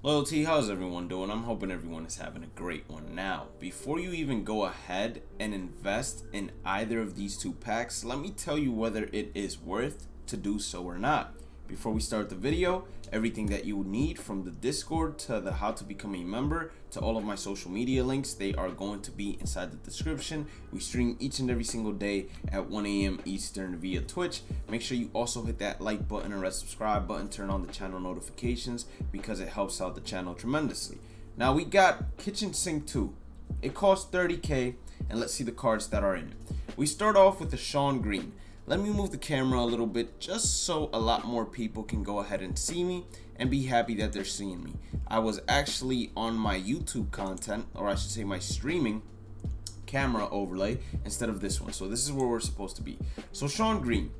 LYLT, how's everyone doing? I'm hoping everyone is having a great one. Now, before you even go ahead and invest in either of these two packs, let me tell you whether it is worth to do so or not. Before we start the video, everything that you need from the Discord to the how to become a member to all of my social media links, they are going to be inside the description. We stream each and every single day at 1 a.m. Eastern via Twitch. Make sure you also hit that like button and red subscribe button, turn on the channel notifications because it helps out the channel tremendously. Now we got Kitchen Sink 2. It costs 30k, and let's see the cards that are in it. We start off with the Shawn Green. Let me move the camera a little bit just so a lot more people can go ahead and see me and be happy that they're seeing me. I was actually on my YouTube content, or I should say my streaming camera overlay instead of this one. So this is where we're supposed to be. So Shawn Green,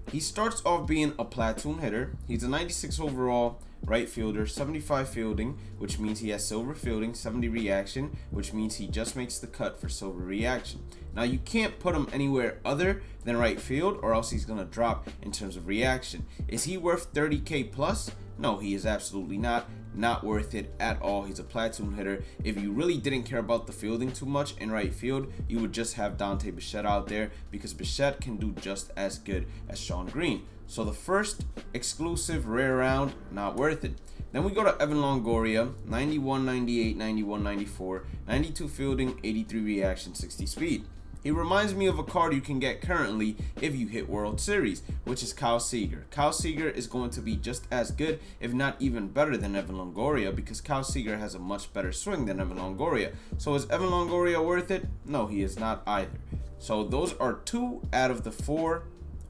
he starts off being a platoon hitter. He's a 96 overall right fielder, 75 fielding, which means he has silver fielding, 70 reaction, which means he just makes the cut for silver reaction. Now you can't put him anywhere other than right field or else he's gonna drop in terms of reaction. Is he worth 30k plus? No, he is absolutely not worth it at all. He's a platoon hitter. If you really didn't care about the fielding too much in right field, you would just have Dante Bichette out there because Bichette can do just as good as Shawn Green. So the first exclusive rare round, not worth it. Then we go to Evan Longoria, 91, 98, 91, 94, 92 fielding, 83 reaction, 60 speed. He reminds me of a card you can get currently if you hit World Series, which is Kyle Seager. Kyle Seager is going to be just as good, if not even better than Evan Longoria, because Kyle Seager has a much better swing than Evan Longoria. So is Evan Longoria worth it? No, he is not either. So those are 2 out of the 4,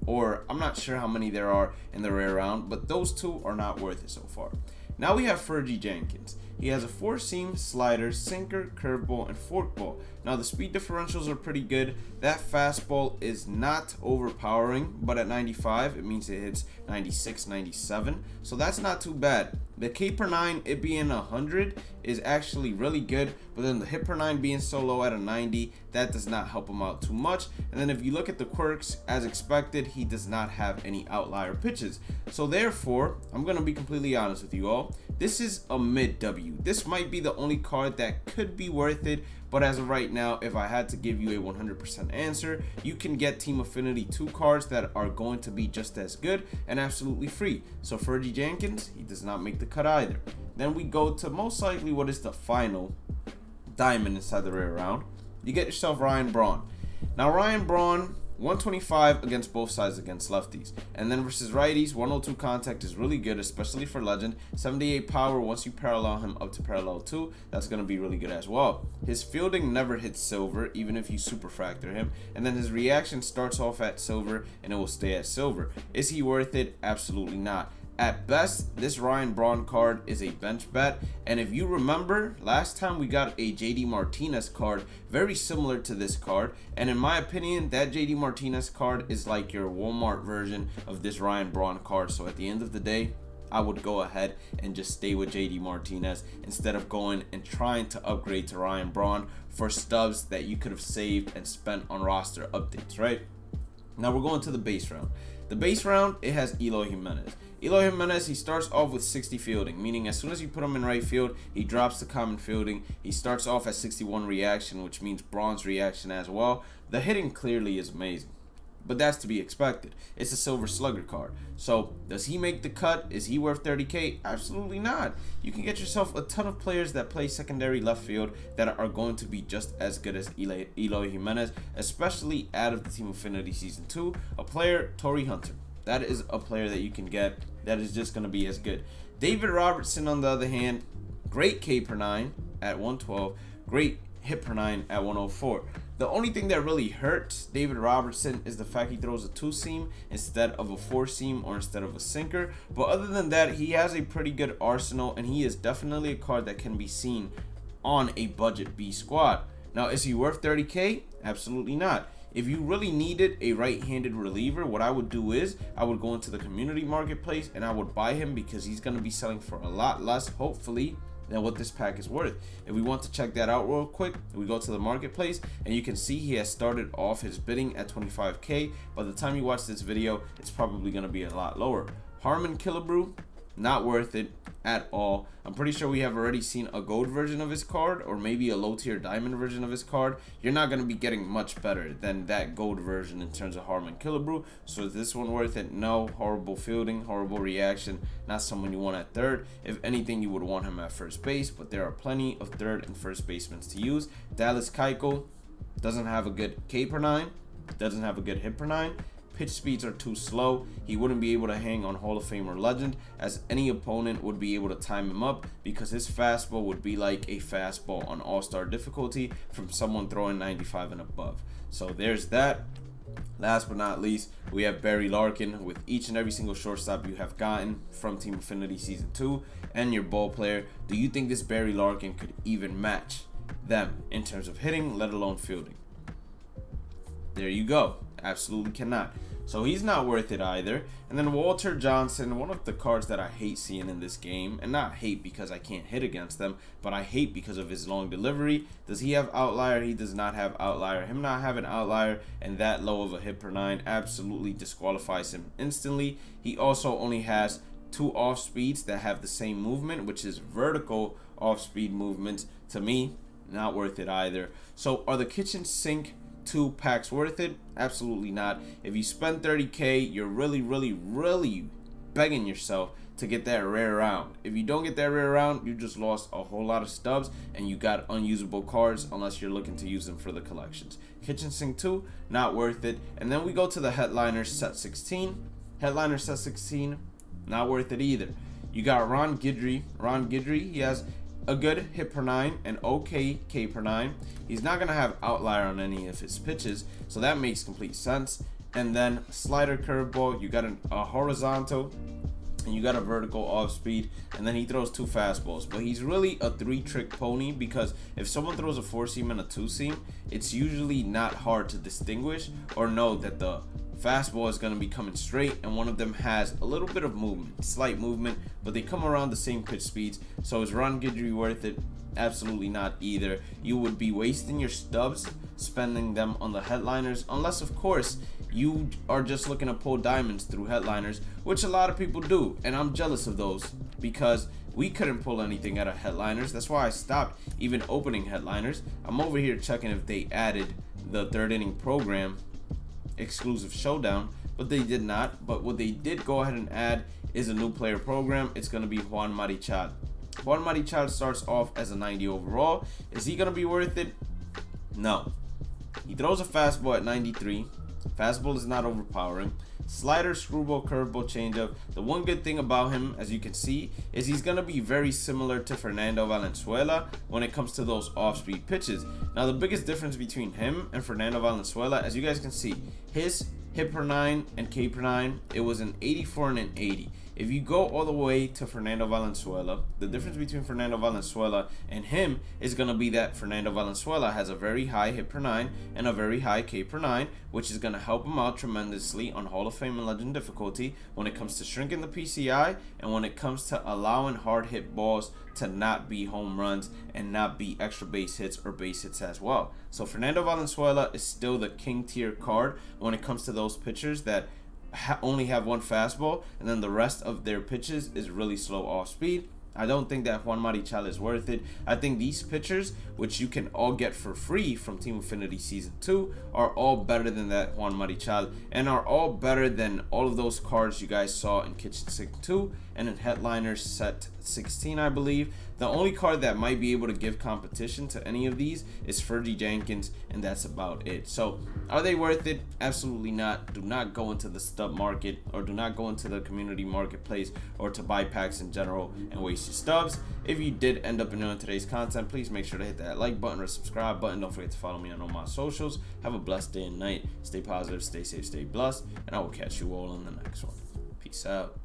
or I'm not sure how many there are in the rare round, but those 2 are not worth it so far. Now we have Fergie Jenkins. He has a 4-seam, slider, sinker, curveball, and forkball. Now the speed differentials are pretty good. That fastball is not overpowering, but at 95, it means it hits 96, 97. So that's not too bad. The K per 9, it being 100, is actually really good, but then the hit per 9 being so low at a 90, that does not help him out too much. And then if you look at the quirks, as expected, he does not have any outlier pitches. So therefore, I'm going to be completely honest with you all. This is a mid W. This might be the only card that could be worth it, but as of right now, if I had to give you a 100% answer, you can get Team Affinity 2 cards that are going to be just as good and absolutely free. So Fergie Jenkins, he does not make the cut either. Then we go to most likely what is the final diamond inside the rare round. You get yourself Ryan Braun. Now Ryan Braun, 125 against both sides against lefties, and then versus righties, 102 contact is really good, especially for legend. 78 power once you parallel him up to parallel 2, that's going to be really good as well. His fielding never hits silver even if you superfractor him, and then his reaction starts off at silver and it will stay at silver. Is he worth it? Absolutely not. At best, this Ryan Braun card is a bench bet, and if you remember, last time we got a JD Martinez card very similar to this card, and in my opinion, that JD Martinez card is like your Walmart version of this Ryan Braun card. So at the end of the day, I would go ahead and just stay with JD Martinez instead of going and trying to upgrade to Ryan Braun for stubs that you could have saved and spent on roster updates, right? Now we're going to the base round. The base round, it has Eloy Jimenez. Eloy Jimenez, he starts off with 60 fielding, meaning as soon as you put him in right field, he drops the common fielding. He starts off at 61 reaction, which means bronze reaction as well. The hitting clearly is amazing, but that's to be expected. It's a silver slugger card. So does he make the cut? Is he worth 30k? Absolutely not. You can get yourself a ton of players that play secondary left field that are going to be just as good as Eloy Jimenez, especially out of the Team Affinity Season 2. A player, Torrey Hunter. That is a player that you can get that is just going to be as good. David Robertson, on the other hand, great K per 9 at 112, great hit per 9 at 104. The only thing that really hurts David Robertson is the fact he throws a 2-seam instead of a 4-seam or instead of a sinker. But other than that, he has a pretty good arsenal, and he is definitely a card that can be seen on a budget B squad. Now, is he worth 30k? Absolutely not. If you really needed a right-handed reliever, what I would do is I would go into the community marketplace and I would buy him because he's going to be selling for a lot less, hopefully, than what this pack is worth. If we want to check that out real quick, we go to the marketplace and you can see he has started off his bidding at 25k. By the time you watch this video, it's probably going to be a lot lower. Harmon Killebrew, Not worth it at all. I'm pretty sure we have already seen a gold version of his card, or maybe a low tier diamond version of his card. You're not going to be getting much better than that gold version in terms of Harman Killebrew. So is this one worth it? No. Horrible fielding, horrible reaction, not someone you want at third. If anything, you would want him at first base, but there are plenty of third and first basemen to use. Dallas Keuchel doesn't have a good K per 9, doesn't have a good hit per 9. Pitch speeds are too slow. He wouldn't be able to hang on Hall of Famer legend, as any opponent would be able to time him up, because his fastball would be like a fastball on all-star difficulty from someone throwing 95 and above. So there's that. Last but not least, we have Barry Larkin. With each and every single shortstop you have gotten from Team Affinity Season 2 and your ball player, do you think this Barry Larkin could even match them in terms of hitting, let alone fielding? There you go. Absolutely cannot. So he's not worth it either. And then Walter Johnson, one of the cards that I hate seeing in this game, and not hate because I can't hit against them, but I hate because of his long delivery. Does he have outlier? He does not have outlier. Him not having outlier and that low of a hit per 9 absolutely disqualifies him instantly. He also only has 2 off speeds that have the same movement, which is vertical off speed movements. To me, not worth it either. So are the kitchen sink 2 packs worth it? Absolutely not. If you spend 30k, you're really begging yourself to get that rare round. If you don't get that rare round, you just lost a whole lot of stubs and you got unusable cards unless you're looking to use them for the collections. Kitchen sink 2, not worth it. And then we go to the headliners set 16. Headliner set 16, not worth it either. You got Ron Guidry. He has a good hit per 9 and okay K per 9. He's not going to have outlier on any of his pitches, so that makes complete sense. And then slider curveball, you got a horizontal and you got a vertical off speed, and then he throws 2 fastballs. But he's really a 3-trick pony, because if someone throws a 4-seam and a 2-seam, it's usually not hard to distinguish or know that the fastball is going to be coming straight and one of them has a little bit of movement, slight movement, but they come around the same pitch speeds. So is Ron Guidry worth it? Absolutely not either. You would be wasting your stubs spending them on the headliners, unless of course you are just looking to pull diamonds through headliners, which a lot of people do, and I'm jealous of those because we couldn't pull anything out of headliners. That's why I stopped even opening headliners. I'm over here checking if they added the 3rd inning program exclusive showdown, but they did not. But what they did go ahead and add is a new player program. It's going to be Juan Marichal. Juan Marichal starts off as a 90 overall. Is he going to be worth it? No. He throws a fastball at 93. Fastball is not overpowering. Slider, screwball, curveball, changeup. The one good thing about him, as you can see, is he's going to be very similar to Fernando Valenzuela when it comes to those off-speed pitches. Now, the biggest difference between him and Fernando Valenzuela, as you guys can see, his hit per 9 and K per 9, it was an 84 and an 80. If you go all the way to Fernando Valenzuela, the difference between Fernando Valenzuela and him is going to be that Fernando Valenzuela has a very high hit per 9 and a very high K per 9, which is going to help him out tremendously on Hall of Fame and Legend difficulty when it comes to shrinking the PCI and when it comes to allowing hard hit balls to not be home runs and not be extra base hits or base hits as well. So Fernando Valenzuela is still the king tier card when it comes to those pitchers that only have 1 fastball and then the rest of their pitches is really slow off speed. I don't think that Juan Marichal is worth it. I think these pitchers, which you can all get for free from Team Affinity Season 2, are all better than that Juan Marichal and are all better than all of those cards you guys saw in Kitchen Sink 2 and in Headliners Set 16, I believe. The only card that might be able to give competition to any of these is Fergie Jenkins, and that's about it. So, are they worth it? Absolutely not. Do not go into the stub market, or do not go into the community marketplace, or to buy packs in general and waste your stubs. If you did end up enjoying today's content, please make sure to hit that like button or subscribe button. Don't forget to follow me on all my socials. Have a blessed day and night. Stay positive, stay safe, stay blessed, and I will catch you all in the next one. Peace out.